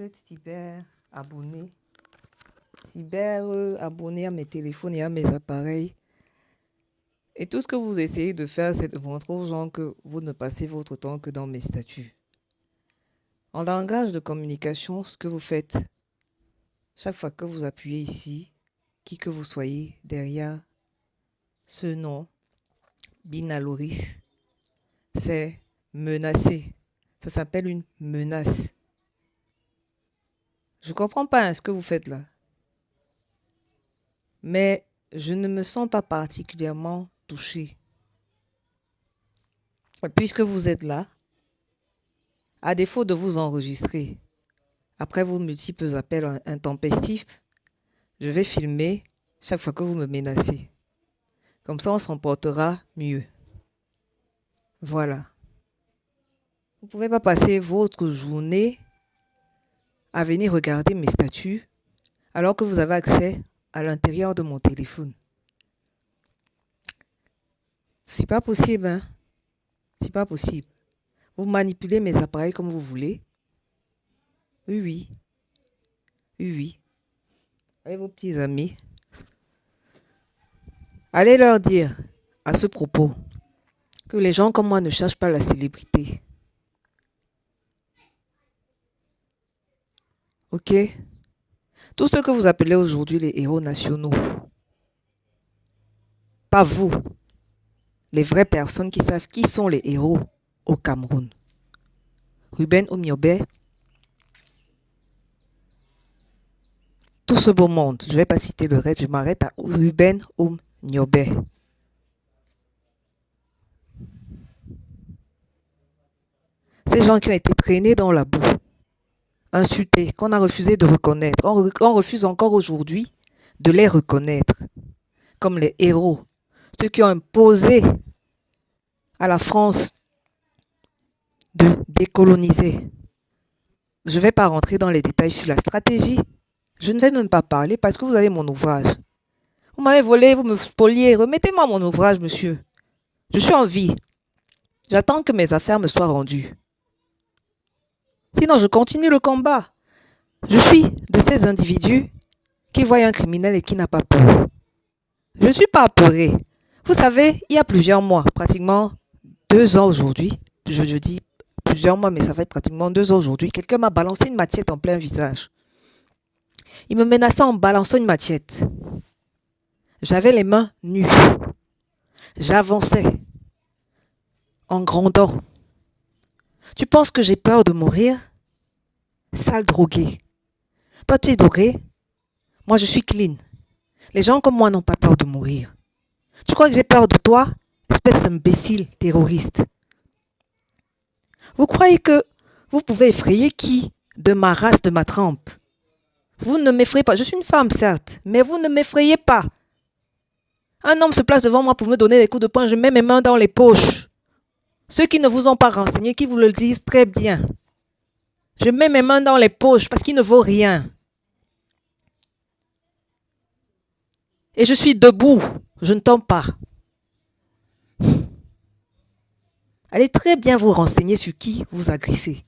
vous êtes cyber abonné à mes téléphones et à mes appareils. Et tout ce que vous essayez de faire, c'est de montrer aux gens que vous ne passez votre temps que dans mes statuts. En langage de communication, ce que vous faites, chaque fois que vous appuyez ici, qui que vous soyez, derrière ce nom, Binaloris, c'est menacer. Ça s'appelle une menace. Je ne comprends pas ce que vous faites là. Mais je ne me sens pas particulièrement touchée. Puisque vous êtes là, à défaut de vous enregistrer, après vos multiples appels intempestifs, je vais filmer chaque fois que vous me menacez. Comme ça, on s'en portera mieux. Voilà. Vous ne pouvez pas passer votre journée à venir regarder mes statuts alors que vous avez accès à l'intérieur de mon téléphone. C'est pas possible, hein? C'est pas possible. Vous manipulez mes appareils comme vous voulez. Oui, oui. Oui, oui. Avec vos petits amis. Allez leur dire à ce propos que les gens comme moi ne cherchent pas la célébrité. Ok? Tous ceux que vous appelez aujourd'hui les héros nationaux, pas vous, les vraies personnes qui savent qui sont les héros au Cameroun. Ruben Omniobé, tout ce beau monde, je ne vais pas citer le reste, je m'arrête à Ruben Omniobé. Ces gens qui ont été traînés dans la boue, insultés, qu'on a refusé de reconnaître, on refuse encore aujourd'hui de les reconnaître comme les héros, ceux qui ont imposé à la France de décoloniser. Je ne vais pas rentrer dans les détails sur la stratégie. Je ne vais même pas parler parce que vous avez mon ouvrage. Vous m'avez volé, vous me spoliez. Remettez-moi mon ouvrage, monsieur. Je suis en vie. J'attends que mes affaires me soient rendues. Sinon, je continue le combat. Je suis de ces individus qui voient un criminel et qui n'a pas peur. Je ne suis pas apeuré. Vous savez, il y a plusieurs mois, pratiquement 2 ans aujourd'hui, je dis plusieurs mois, mais ça fait pratiquement 2 ans aujourd'hui, quelqu'un m'a balancé une machette en plein visage. Il me menaçait en balançant une machette. J'avais les mains nues. J'avançais en grondant. Tu penses que j'ai peur de mourir? Sale drogué. Toi, tu es drogué? Moi, je suis clean. Les gens comme moi n'ont pas peur de mourir. Tu crois que j'ai peur de toi? Espèce d'imbécile terroriste. Vous croyez que vous pouvez effrayer qui? De ma race, de ma trempe. Vous ne m'effrayez pas. Je suis une femme, certes, mais vous ne m'effrayez pas. Un homme se place devant moi pour me donner des coups de poing. Je mets mes mains dans les poches. Ceux qui ne vous ont pas renseigné, qui vous le disent très bien. Je mets mes mains dans les poches parce qu'il ne vaut rien. Et je suis debout. Je ne tombe pas. Allez très bien vous renseigner sur qui vous agressez.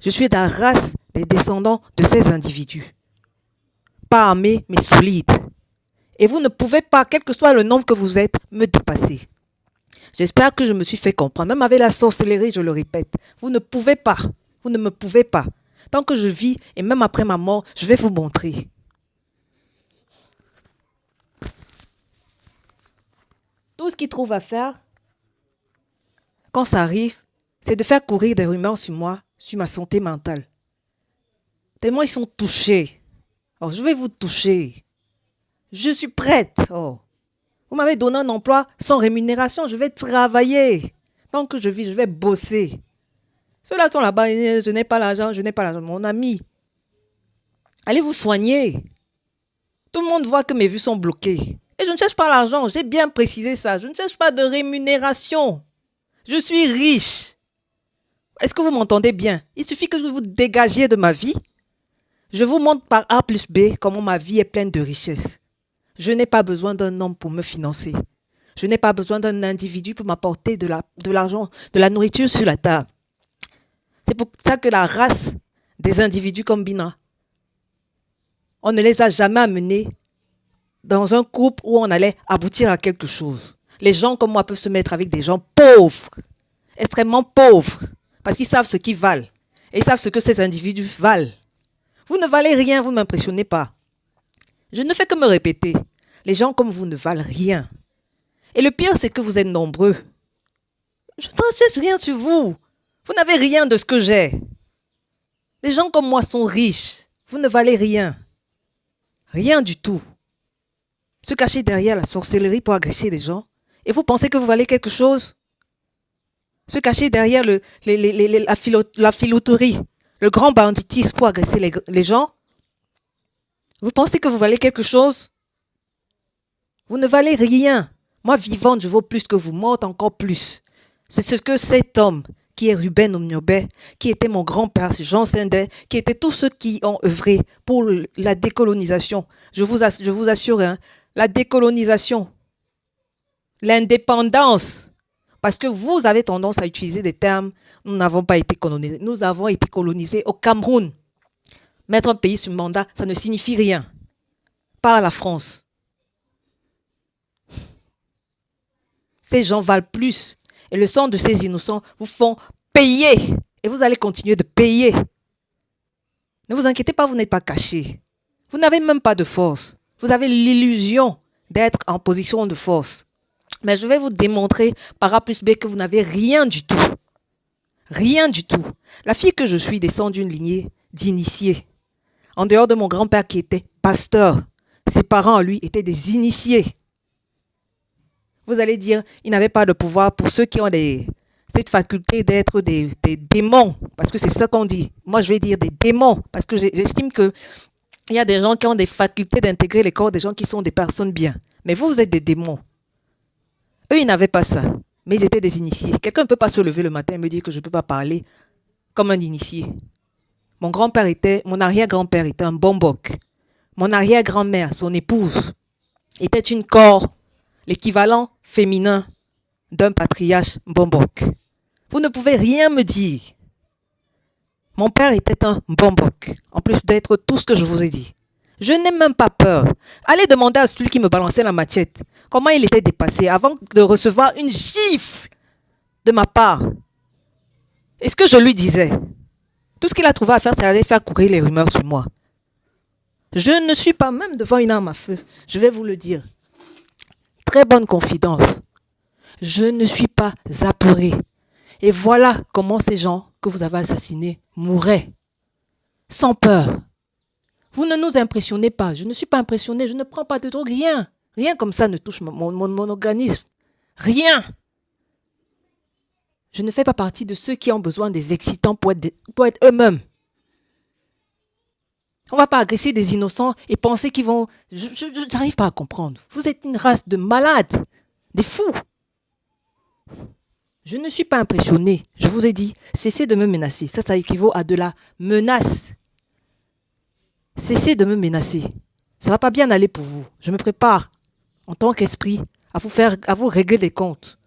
Je suis de la race des descendants de ces individus. Pas armés, mais solides. Et vous ne pouvez pas, quel que soit le nombre que vous êtes, me dépasser. J'espère que je me suis fait comprendre. Même avec la sorcellerie, je le répète. Vous ne pouvez pas. Vous ne me pouvez pas. Tant que je vis, et même après ma mort, je vais vous montrer. Tout ce qu'ils trouvent à faire, quand ça arrive, c'est de faire courir des rumeurs sur moi, sur ma santé mentale. Tellement ils sont touchés. Alors, je vais vous toucher. Je suis prête. Oh. Vous m'avez donné un emploi sans rémunération. Je vais travailler. Tant que je vis, je vais bosser. Ceux-là sont là-bas. Je n'ai pas l'argent. Je n'ai pas l'argent. Mon ami, allez vous soigner. Tout le monde voit que mes vues sont bloquées. Et je ne cherche pas l'argent. J'ai bien précisé ça. Je ne cherche pas de rémunération. Je suis riche. Est-ce que vous m'entendez bien? Il suffit que vous vous dégagiez de ma vie. Je vous montre par A plus B comment ma vie est pleine de richesses. Je n'ai pas besoin d'un homme pour me financer. Je n'ai pas besoin d'un individu pour m'apporter de l'argent, de la nourriture sur la table. C'est pour ça que la race des individus comme Bina. On ne les a jamais amenés dans un couple où on allait aboutir à quelque chose. Les gens comme moi peuvent se mettre avec des gens pauvres, extrêmement pauvres, parce qu'ils savent ce qu'ils valent. Et ils savent ce que ces individus valent. Vous ne valez rien, vous ne m'impressionnez pas. Je ne fais que me répéter. Les gens comme vous ne valent rien. Et le pire, c'est que vous êtes nombreux. Je ne cherche rien sur vous. Vous n'avez rien de ce que j'ai. Les gens comme moi sont riches. Vous ne valez rien. Rien du tout. Se cacher derrière la sorcellerie pour agresser les gens. Et vous pensez que vous valez quelque chose? Se cacher derrière la filouterie, le grand banditisme pour agresser les gens. Vous pensez que vous valez quelque chose? Vous ne valez rien. Moi, vivante, je vaux plus que vous, morte encore plus. C'est ce que cet homme, qui est Ruben Omniobé, qui était mon grand-père, Jean Sindé, qui étaient tous ceux qui ont œuvré pour la décolonisation. Je vous assure, hein, la décolonisation, l'indépendance. Parce que vous avez tendance à utiliser des termes, nous n'avons pas été colonisés. Nous avons été colonisés au Cameroun. Mettre un pays sur mandat, ça ne signifie rien. Par la France. Ces gens valent plus. Et le sang de ces innocents vous font payer. Et vous allez continuer de payer. Ne vous inquiétez pas, vous n'êtes pas cachés. Vous n'avez même pas de force. Vous avez l'illusion d'être en position de force. Mais je vais vous démontrer par A plus B que vous n'avez rien du tout. Rien du tout. La fille que je suis descend d'une lignée d'initiés. En dehors de mon grand-père qui était pasteur, ses parents, lui, étaient des initiés. Vous allez dire, il n'avait pas de pouvoir pour ceux qui ont cette faculté d'être des démons, parce que c'est ça qu'on dit. Moi, je vais dire des démons, parce que j'estime qu'il y a des gens qui ont des facultés d'intégrer les corps des gens qui sont des personnes bien. Mais vous êtes des démons. Eux, ils n'avaient pas ça, mais ils étaient des initiés. Quelqu'un ne peut pas se lever le matin et me dire que je ne peux pas parler comme un initié. Mon arrière-grand-père était un bombok. Mon arrière-grand-mère, son épouse, était une corps, l'équivalent féminin d'un patriarche bombok. Vous ne pouvez rien me dire. Mon père était un bombok, en plus d'être tout ce que je vous ai dit. Je n'ai même pas peur. Allez demander à celui qui me balançait la machette comment il était dépassé avant de recevoir une gifle de ma part. Et ce que je lui disais, tout ce qu'il a trouvé à faire, c'est aller faire courir les rumeurs sur moi. Je ne suis pas même devant une arme à feu. Je vais vous le dire. Très bonne confidence. Je ne suis pas apeuré. Et voilà comment ces gens que vous avez assassinés mouraient. Sans peur. Vous ne nous impressionnez pas. Je ne suis pas impressionné. Je ne prends pas de drogue. Rien. Rien comme ça ne touche mon organisme. Rien. Je ne fais pas partie de ceux qui ont besoin des excitants pour être eux-mêmes. On ne va pas agresser des innocents et penser qu'ils vont... Je n'arrive pas à comprendre. Vous êtes une race de malades, des fous. Je ne suis pas impressionné. Je vous ai dit, cessez de me menacer. Ça équivaut à de la menace. Cessez de me menacer. Ça ne va pas bien aller pour vous. Je me prépare, en tant qu'esprit, à vous régler des comptes.